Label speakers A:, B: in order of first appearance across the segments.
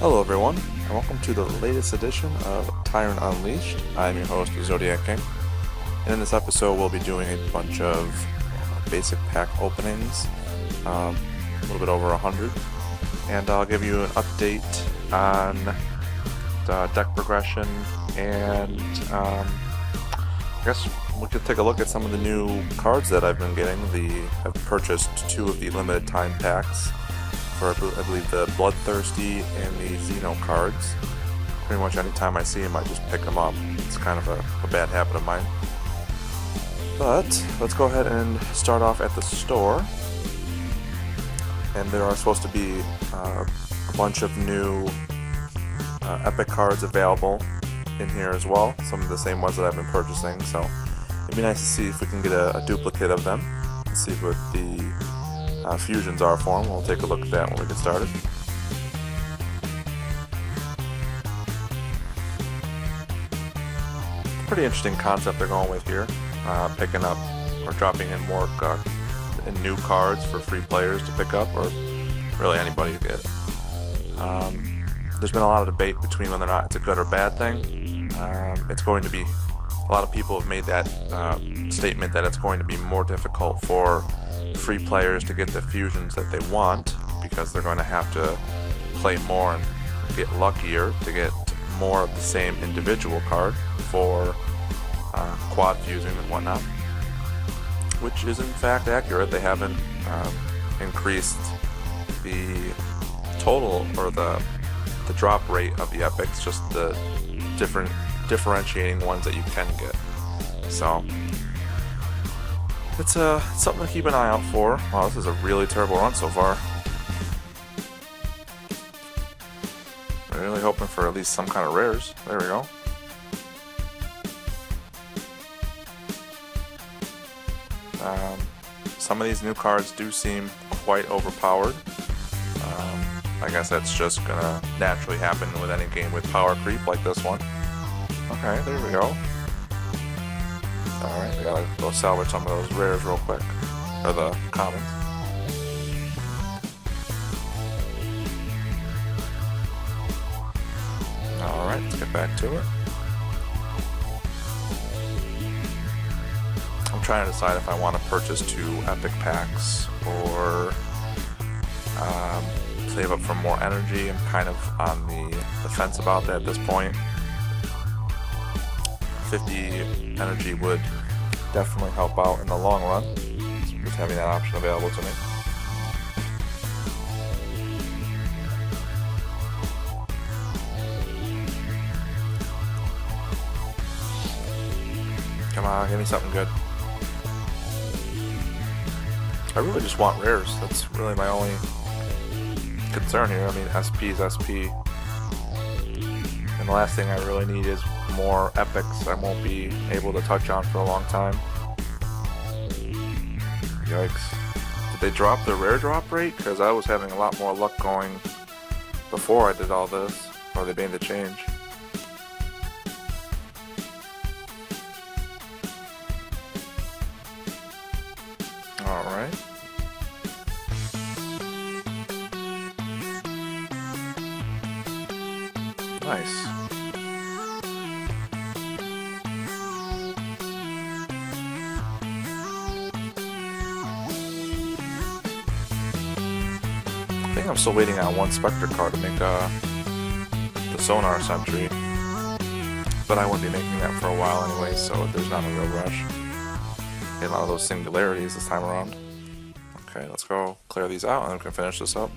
A: Hello everyone, and welcome to the latest edition of Tyrant Unleashed. I'm your host, Zodiac King, and in this episode we'll be doing a bunch of basic pack openings, a little bit over 100, and I'll give you an update on the deck progression, and I guess we could take a look at some of the new cards that I've been getting. I've purchased 2 of the limited time packs for, I believe, the Bloodthirsty and the Xeno cards. Pretty much any time I see them, I just pick them up. It's kind of a bad habit of mine. But let's go ahead and start off at the store. And there are supposed to be a bunch of new epic cards available in here as well. Some of the same ones that I've been purchasing. So it'd be nice to see if we can get a duplicate of them. And see what the fusions are for them. We'll take a look at that when we get started. Pretty interesting concept they're going with here. Picking up or dropping in more in new cards for free players to pick up, or really anybody to get. There's been a lot of debate between whether or not it's a good or bad thing. It's going to be, a lot of people have made that statement that it's going to be more difficult for free players to get the fusions that they want, because they're going to have to play more and get luckier to get more of the same individual card for quad fusing and whatnot, which is in fact accurate. They haven't increased the total or the drop rate of the epics, just the differentiating ones that you can get. So it's something to keep an eye out for. Wow, this is a really terrible run so far. I'm really hoping for at least some kind of rares. There we go. Some of these new cards do seem quite overpowered. I guess that's just gonna naturally happen with any game with power creep like this one. Okay, there we go. Alright, we gotta go salvage some of those rares real quick. Or the commons. Alright, let's get back to it. I'm trying to decide if I want to purchase 2 epic packs or save up for more energy. I'm kind of on the fence about that at this point. 50 energy would definitely help out in the long run, just having that option available to me. Come on, give me something good. I really just want rares. That's really my only concern here. I mean, SP is SP. And the last thing I really need is more epics I won't be able to touch on for a long time. Yikes. Did they drop the rare drop rate? Because I was having a lot more luck going before I did all this. Or they made the change. Alright. Nice. I think I'm still waiting on one Spectre card to make the Sonar Sentry, but I won't be making that for a while anyway, so there's not a real rush. Get a lot of those singularities this time around. Okay, let's go clear these out and then we can finish this up.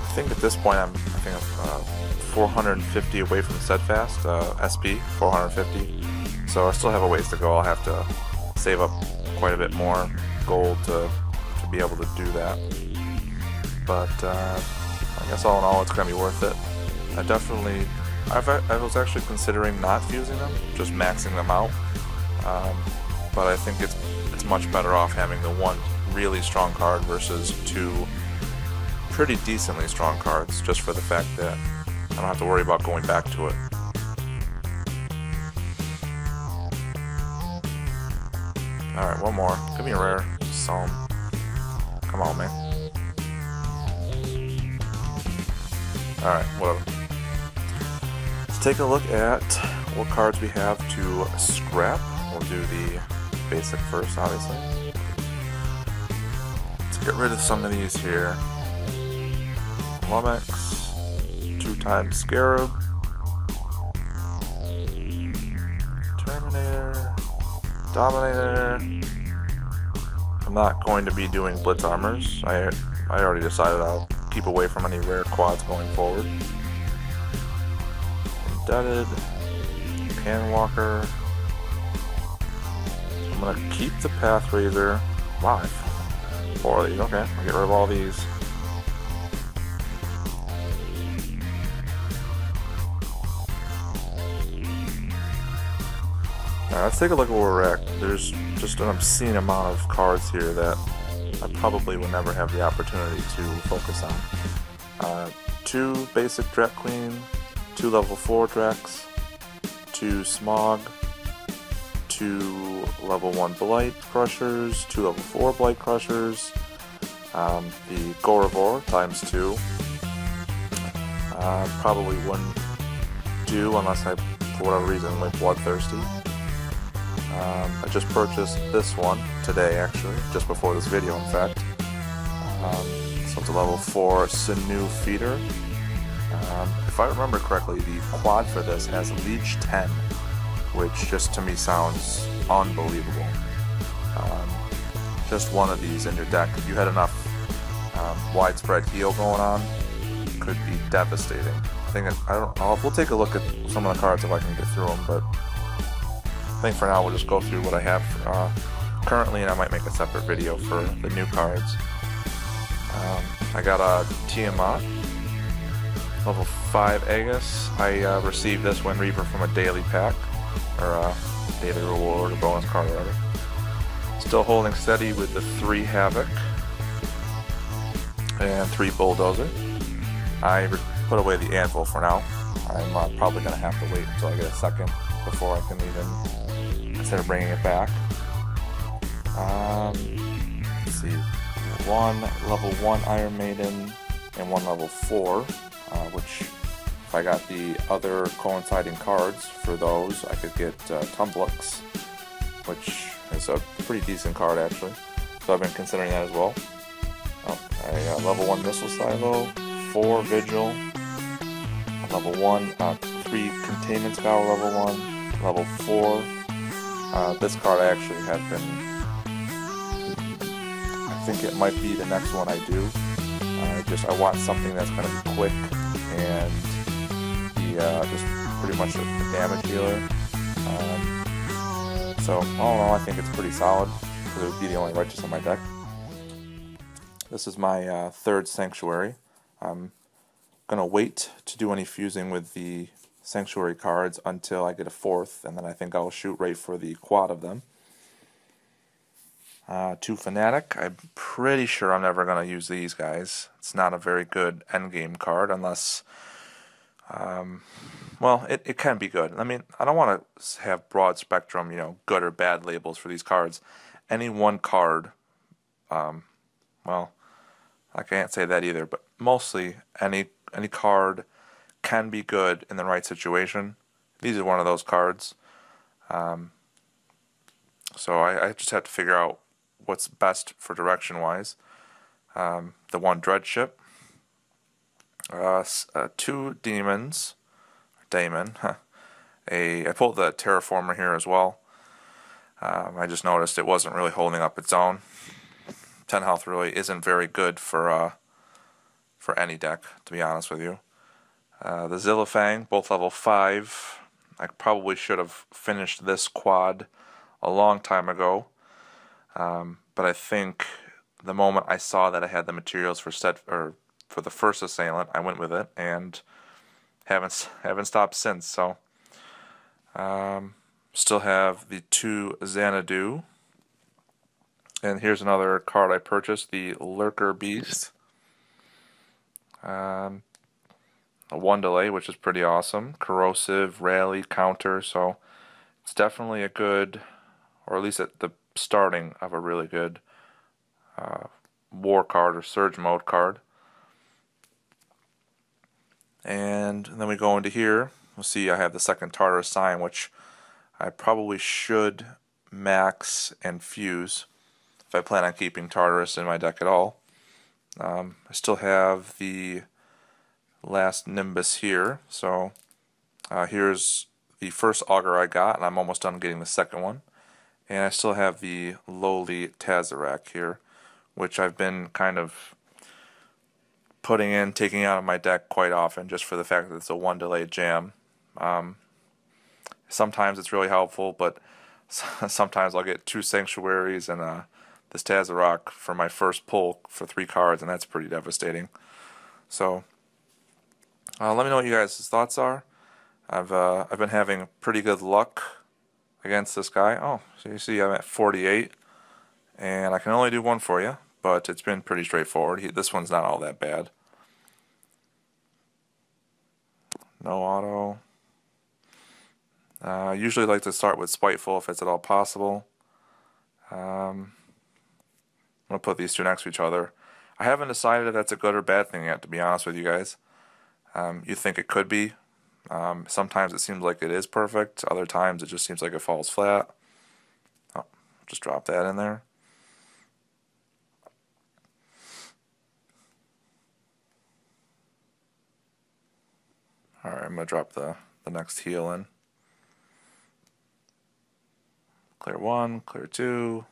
A: I think at this point I'm 450 away from Steadfast, SP 450, so I still have a ways to go. I'll have to save up quite a bit more gold to be able to do that, but I guess all in all it's going to be worth it. I was actually considering not fusing them, just maxing them out, but I think it's much better off having the one really strong card versus 2 pretty decently strong cards, just for the fact that I don't have to worry about going back to it. Alright, one more. Give me a rare. Some. Come on, man. Alright, whatever. Let's take a look at what cards we have to scrap. We'll do the basic first, obviously. Let's get rid of some of these here. Lummox, 2x Scarab, Terminator, Dominator. I'm not going to be doing Blitz Armors. I already decided I'll keep away from any rare quads going forward. Indebted, Cannon Walker. I'm going to keep the Path Razor. Wow, 4 of these. Okay, I'll get rid of all these. Alright, let's take a look at where we're at. There's just an obscene amount of cards here that I probably would never have the opportunity to focus on. 2 basic Drak Queen, 2 level 4 Draks, 2 Smog, 2 level 1 Blight Crushers, 2 level 4 Blight Crushers, the Goravor times 2. Probably wouldn't do unless I, for whatever reason, went bloodthirsty. I just purchased this one today, actually, just before this video, in fact. So it's a level 4 Sinew Feeder. If I remember correctly, the quad for this has Leech 10, which just to me sounds unbelievable. Just one of these in your deck, if you had enough widespread heal going on, could be devastating. We'll take a look at some of the cards if I can get through them, but I think for now we'll just go through what I have currently, and I might make a separate video for the new cards. I got a Tiamat, level 5 Aegis. I received this Wind Reaper from a daily pack, or a daily reward, or bonus card, or whatever. Still holding steady with the 3 Havoc and 3 Bulldozer. I put away the Anvil for now. I'm probably going to have to wait until I get a second before I can even consider bringing it back. Let's see, 1 level 1 Iron Maiden and 1 level 4, which if I got the other coinciding cards for those, I could get Tumblux, which is a pretty decent card actually. So I've been considering that as well. A level 1 Missile Silo, 4 Vigil, level 1, 3 Containment Scour level 1, level 4. This card I actually have been, I think it might be the next one I do. I want something that's going to be quick and be just pretty much a damage healer. So all in all, I think it's pretty solid because it would be the only Righteous on my deck. This is my 3rd Sanctuary. I'm going to wait to do any fusing with the Sanctuary cards until I get a 4th, and then I think I'll shoot right for the quad of them. 2 Fanatic. I'm pretty sure I'm never going to use these guys. It's not a very good endgame card unless, well, it can be good. I mean, I don't want to have broad spectrum, good or bad labels for these cards. Any one card, well, I can't say that either, but mostly any card can be good in the right situation. These are one of those cards. So I just have to figure out what's best for direction-wise. The 1 Dreadship, 2 Demons, Daemon. I pulled the Terraformer here as well. I just noticed it wasn't really holding up its own. 10 health really isn't very good for any deck, to be honest with you. The Zillafang, both level 5. I probably should have finished this quad a long time ago, but I think the moment I saw that I had the materials for the first Assailant, I went with it and haven't stopped since. So still have the 2 Xanadu, and here's another card I purchased, the Lurker Beast. A 1 delay, which is pretty awesome. Corrosive, rally, counter, so it's definitely a good, or at least the starting of a really good war card or surge mode card. And then we go into here. We'll see I have the second Tartar sign, which I probably should max and fuse if I plan on keeping Tartarus in my deck at all. I still have the last Nimbus here, so here's the first Augur I got, and I'm almost done getting the second one. And I still have the lowly Tazarak here, which I've been kind of putting in, taking out of my deck quite often, just for the fact that it's a one delayed jam. Sometimes it's really helpful, but sometimes I'll get 2 Sanctuaries and this Tazarak for my first pull for 3 cards, and that's pretty devastating. So let me know what you guys' thoughts are. I've been having pretty good luck against this guy. Oh, so you see I'm at 48, and I can only do one for you, but it's been pretty straightforward. This one's not all that bad. No auto. I usually like to start with Spiteful if it's at all possible. I'm going to put these two next to each other. I haven't decided if that's a good or bad thing yet, to be honest with you guys. You think it could be. Sometimes it seems like it is perfect. Other times it just seems like it falls flat. Oh, just drop that in there. Alright, I'm going to drop the next heal in. Clear 1, clear 2.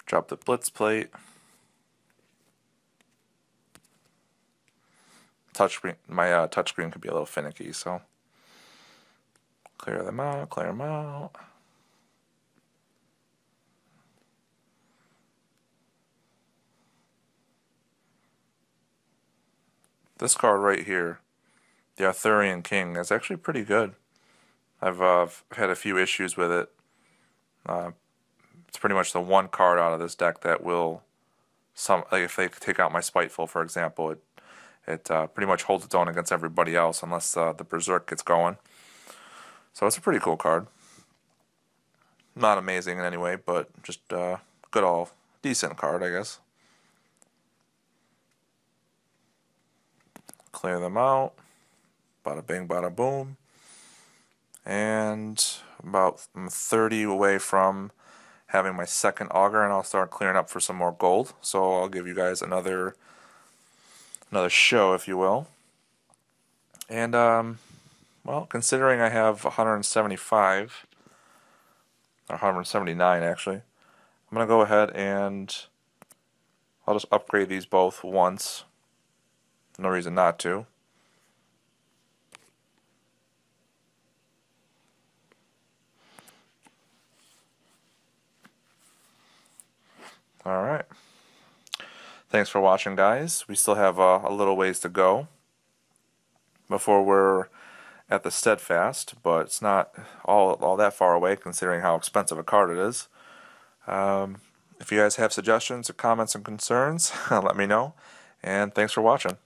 A: Drop the Blitz plate. Touchscreen, my touchscreen could be a little finicky, so clear them out, clear them out. This card right here, the Arthurian King, is actually pretty good. I've had a few issues with it. It's pretty much the one card out of this deck that will, like if they take out my Spiteful, for example, it pretty much holds its own against everybody else unless the Berserk gets going. So it's a pretty cool card. Not amazing in any way, but just good all decent card, I guess. Clear them out. Bada bing, bada boom. And about 30 away from having my second Augur, and I'll start clearing up for some more gold. So I'll give you guys another show, if you will. And well, considering I have 175 or 179 actually, I'm gonna go ahead and I'll just upgrade these both once. No reason not to. Alright. Thanks for watching, guys. We still have a little ways to go before we're at the Steadfast, but it's not all that far away considering how expensive a card it is. If you guys have suggestions or comments and concerns, let me know. And thanks for watching.